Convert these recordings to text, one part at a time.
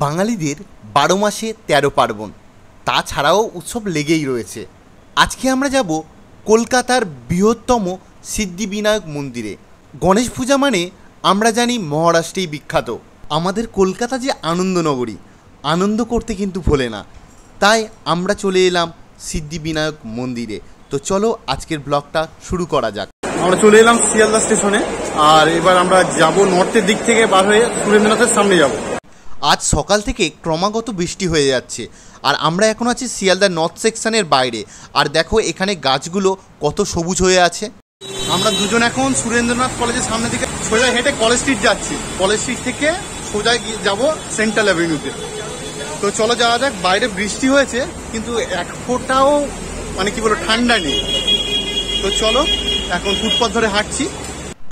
বাঙালিদের 12 মাসে 13 পার্বণ, তাছাড়াও উৎসব লেগেই রয়েছে। আজকে আমরা যাব কলকাতার বৃহত্তম সিদ্ধিবিনায়ক মন্দিরে। গণেশ পূজা মানে আমরা জানি মহারাষ্ট্রেই বিখ্যাত। আমাদের কলকাতা যে আনন্দনগরী, আনন্দ করতে কিন্তু ভোলে না। তাই আমরা চলে এলাম সিদ্ধিবিনায়ক মন্দিরে। তো চলো আজকের ব্লগটা শুরু করা যাক। আমরা চলে এলাম শিয়ালদা স্টেশনে, আর এবার আমরা যাব নর্থের দিক থেকে বার হয়ে সুরেন্দ্রনাথের সামনে যাব। আজ সকাল থেকে ক্রমাগত বৃষ্টি হয়ে যাচ্ছে, আর আমরা এখন আছি শিয়ালদা নর্থ সেকশনের বাইরে। আর দেখো এখানে গাছগুলো কত সবুজ হয়ে আছে। আমরা দুজন এখন সুরেন্দ্রনাথ কলেজের সামনে দিকে সোজা হেঁটে কলেজ স্ট্রিট যাচ্ছি। কলেজ স্ট্রিট থেকে সোজা যাব সেন্ট্রাল অ্যাভিনিউতে। তো চলো যাওয়া যাক। বাইরে বৃষ্টি হয়েছে কিন্তু এক ফোঁটাও মানে কি বলবো ঠান্ডা নেই। তো চলো এখন ফুটপাথ ধরে হাঁটছি।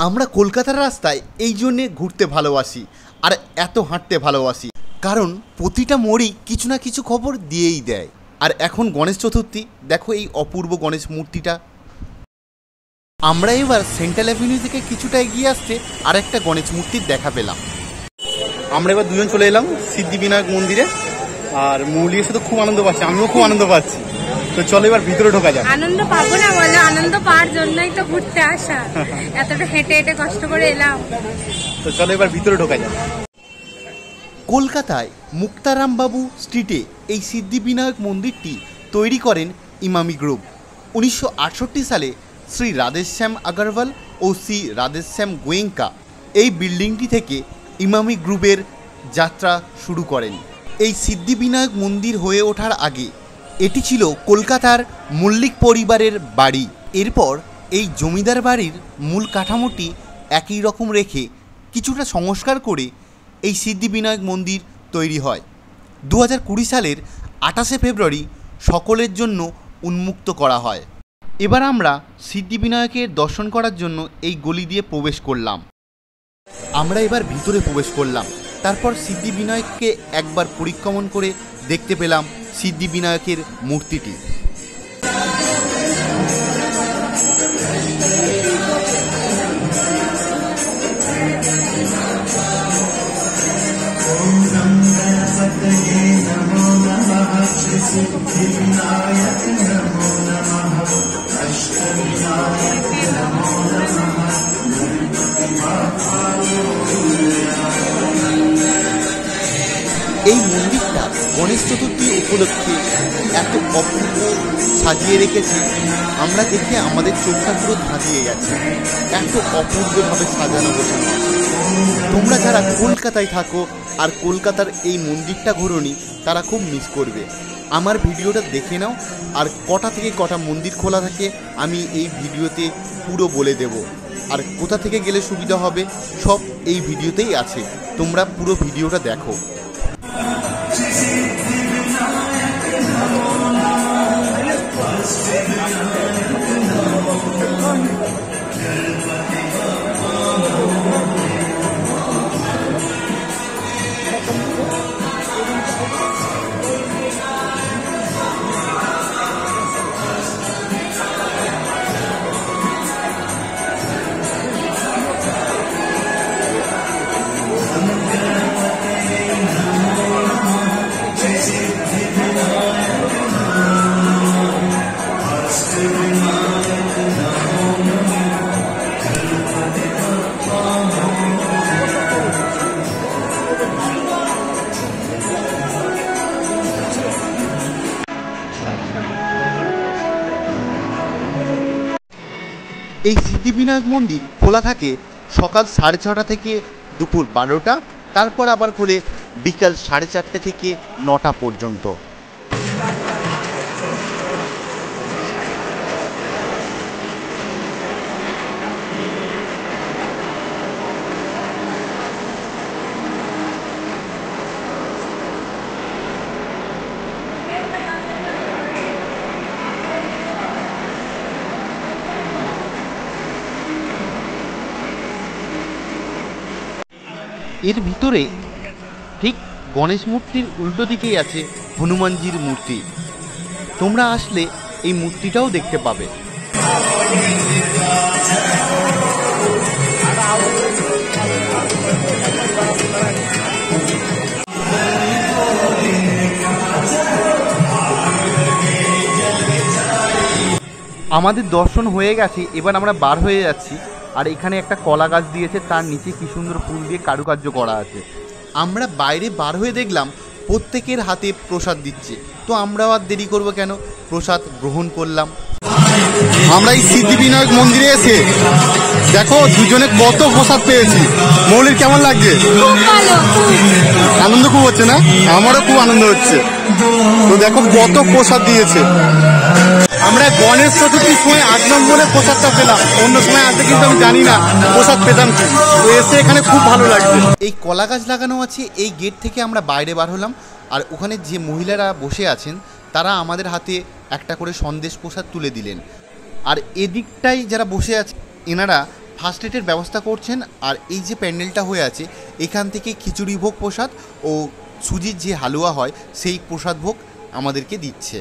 আমরা কলকাতার রাস্তায় এই জন্যে ঘুরতে ভালোবাসি আর এত হাঁটতে ভালোবাসি, কারণ প্রতিটা মোড়ই কিছু না কিছু খবর দিয়েই দেয়। আর এখন গণেশ চতুর্থী, দেখো এই অপূর্ব গণেশ মূর্তিটা। আমরা এবার সেন্ট্রাল অ্যাভিনিউ থেকে কিছুটা এগিয়ে আসতে আর একটা গণেশ মূর্তির দেখা পেলাম। আমরা এবার দুজন চলে এলাম সিদ্ধিবিনায়ক মন্দিরে, আর মৌলি এসে তো খুব আনন্দ পাচ্ছে, আমিও খুব আনন্দ পাচ্ছি। তো চলো এবার ভিতরে ঢোকা যাক। আনন্দ পাবো না বলো? আনন্দ পাওয়ার জন্যই তো ঘুরতে আসা, এতটা হেঁটে হেঁটে কষ্ট করে এলাম। তো চলো এবার ভিতরে ঢোকা যাক। কলকাতায় মুক্তারামবাবু স্ট্রিটে এই সিদ্ধিবিনায়ক মন্দিরটি তৈরি করেন ইমামি গ্রুপ। 1968 সালে শ্রী রাধেশ্যাম আগরওয়াল ও শ্রী রাধেশ্যাম গোয়েঙ্কা এই বিল্ডিংটি থেকে ইমামি গ্রুপের যাত্রা শুরু করেন। এই সিদ্ধিবিনায়ক মন্দির হয়ে ওঠার আগে এটি ছিল কলকাতার মল্লিক পরিবারের বাড়ি। এরপর এই জমিদার বাড়ির মূল কাঠামোটি একই রকম রেখে কিছুটা সংস্কার করে এই সিদ্ধিবিনায়ক মন্দির তৈরি হয়। 2020 সালের 28শে ফেব্রুয়ারি সকলের জন্য উন্মুক্ত করা হয়। এবার আমরা সিদ্ধিবিনায়কের দর্শন করার জন্য এই গলি দিয়ে প্রবেশ করলাম। আমরা এবার ভিতরে প্রবেশ করলাম। তারপর সিদ্ধিবিনায়ককে একবার পরিক্রমণ করে দেখতে পেলাম সিদ্ধিবিনায়কের মূর্তিটি। এই মন্দিরটা গণেশ চতুর্থী উপলক্ষে এত অপূর্ব সাজিয়ে রেখেছে, আমরা দেখে আমাদের চোখটা পুরো ধাঁধিয়ে গেছে। এত অপূর্বভাবে সাজানো গোছানো আছে। তোমরা যারা কলকাতায় থাকো আর কলকাতার এই মন্দিরটা ঘোরোনি, তারা খুব মিস করবে। আমার ভিডিওটা দেখে নাও, আর কটা থেকে কটা মন্দির খোলা থাকে আমি এই ভিডিওতে পুরো বলে দেব। আর কোথা থেকে গেলে সুবিধা হবে সব এই ভিডিওতেই আছে, তোমরা পুরো ভিডিওটা দেখো। এই সিদ্ধিবিনায়ক মন্দির খোলা থাকে সকাল 6:30 থেকে দুপুর 12টা, তারপর আবার খোলে বিকাল 4:30 থেকে 9টা পর্যন্ত। এর ভিতরে ঠিক গণেশ মূর্তির উল্টো দিকেই আছে হনুমানজির মূর্তি। তোমরা আসলে এই মূর্তিটাও দেখতে পাবে। আমাদের দর্শন হয়ে গেছে, এবার আমরা বার হয়ে যাচ্ছি। আর এখানে একটা কলা গাছ দিয়েছে, তার নিচে কি সুন্দর ফুল দিয়ে কারুকার্য করা আছে। আমরা বাইরে বার হয়ে দেখলাম প্রত্যেকের হাতে প্রসাদ দিচ্ছে, তো আমরাও আর দেরি করবো কেন, প্রসাদ গ্রহণ করলাম। আমরা এই সিদ্ধিবিনায়ক মন্দিরে এসে দেখো দুজনে কত প্রসাদ পেয়েছি। মৌলির কেমন লাগছে? আনন্দ খুব হচ্ছে না? আমারও খুব আনন্দ হচ্ছে। তো দেখো কত প্রসাদ দিয়েছে। আমরা গণেশ চতুর্থীর সময় 8 নম্বরে প্রসাদটা পেলাম, অন্য সময় আসতে কিন্তু আমি জানি না প্রসাদ পেতাম কি। তো এসে এখানে খুব ভালো লাগছে। এই কলা গাছ লাগানো আছে, এই গেট থেকে আমরা বাইরে বার হলাম। আর ওখানে যে মহিলারা বসে আছেন তারা আমাদের হাতে একটা করে সন্দেশ প্রসাদ তুলে দিলেন। আর এদিকটাই যারা বসে আছে এনারা ফার্স্ট এডের ব্যবস্থা করছেন। আর এই যে প্যান্ডেলটা হয়ে আছে এখান থেকে খিচুড়ি ভোগ প্রসাদ ও সুজির যে হালুয়া হয় সেই প্রসাদ ভোগ আমাদেরকে দিচ্ছে।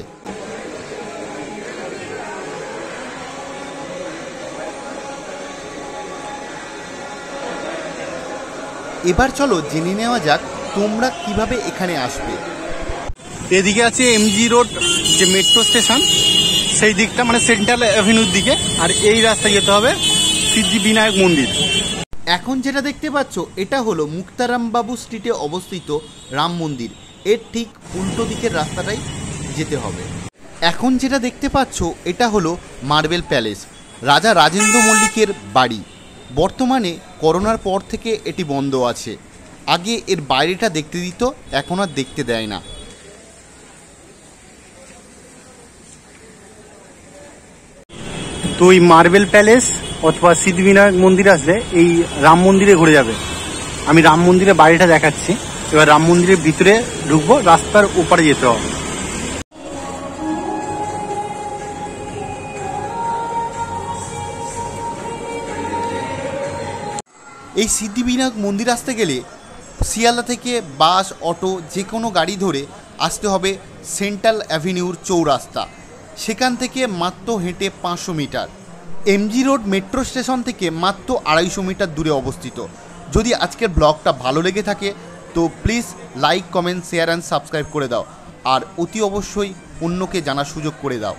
এবার চলো জেনে নেওয়া যাক তোমরা কিভাবে এখানে আসবে। এদিকে আছে এমজি রোড যে মেট্রো স্টেশন, সেই দিকটা মানে সেন্ট্রাল অ্যাভিনিউর দিকে। আর এই রাস্তায় যেতে হবে সিদ্ধিবিনায়ক মন্দির। এখন যেটা দেখতে পাচ্ছ এটা হলো মুক্তারামবাবু স্ট্রিটে অবস্থিত রাম মন্দির। এর ঠিক উল্টো দিকের রাস্তাটাই যেতে হবে। এখন যেটা দেখতে পাচ্ছ এটা হলো মার্বেল প্যালেস, রাজা রাজেন্দ্র মল্লিকের বাড়ি। বর্তমানে করোনার পর থেকে এটি বন্ধ আছে। আগে এর বাইরেটা দেখতে দিত, এখন আর দেখতে দেয় না। তো এই মার্বেল প্যালেস অথবা সিদ্ধিবিনায়ক মন্দির আসলে এই রাম মন্দিরে ঘুরে যাবে। আমি রাম মন্দিরের বাড়িটা দেখাচ্ছি। এবার রাম মন্দিরের ভিতরে ঢুকবো, রাস্তার ওপারে যেতে হবে। এই সিদ্ধিবিনায়ক মন্দির আসতে গেলে শিয়ালদা থেকে বাস, অটো যে কোনো গাড়ি ধরে আসতে হবে সেন্ট্রাল অ্যাভিনিউর চৌরাস্তা। সেখান থেকে মাত্র হেঁটে 500 metre. MG Road metro station থেকে মাত্র 250 মিটার দূরে অবস্থিত। যদি আজকের ব্লগটা ভালো লেগে থাকে তো please like, comment, share and subscribe করে দাও। আর অতি অবশ্যই অন্যকে জানার সুযোগ করে দাও।